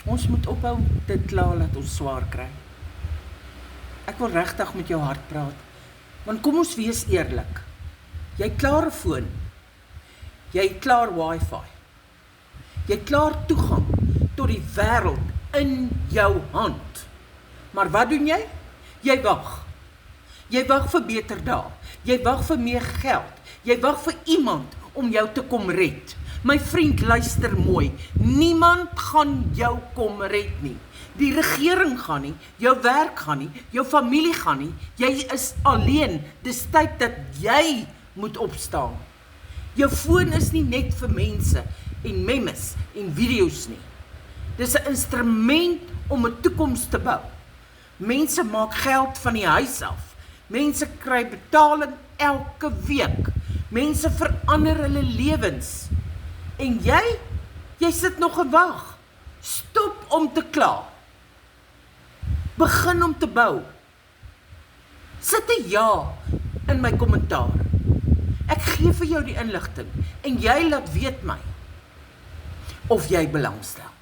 Ons moet ophou dit kla dat ons swaar kry. Ek wil regtig met jou hart praat. Want kom ons wees eerlik. Jy het klaar 'n foon. Jy het klaar wifi. Jy het klaar toegang tot die wêreld in jou hand. Maar wat doen jy? Jy wag. Jy wag vir beter dae. Jy wag vir meer geld. Jy wag vir iemand om jou te kom red. My vriend, luister mooi. Niemand gaan jou kom red nie. Die regering gaan nie, jou werk gaan nie, jou familie gaan nie. Jy is alleen. Dis tyd dat jy moet opstaan. Jou foon is nie net vir mense en memes en video's nie. Dis 'n instrument om 'n toekoms te bou. Mense maak geld van die huis af. Mense kry betaling elke week. Mense verander hulle lewens. En jy sit nog en wag. Stop om te kla. Begin om te bou. Sit 'n ja in my kommentaar. Ek gee vir jou die inligting en jy laat weet my of jy belangstel.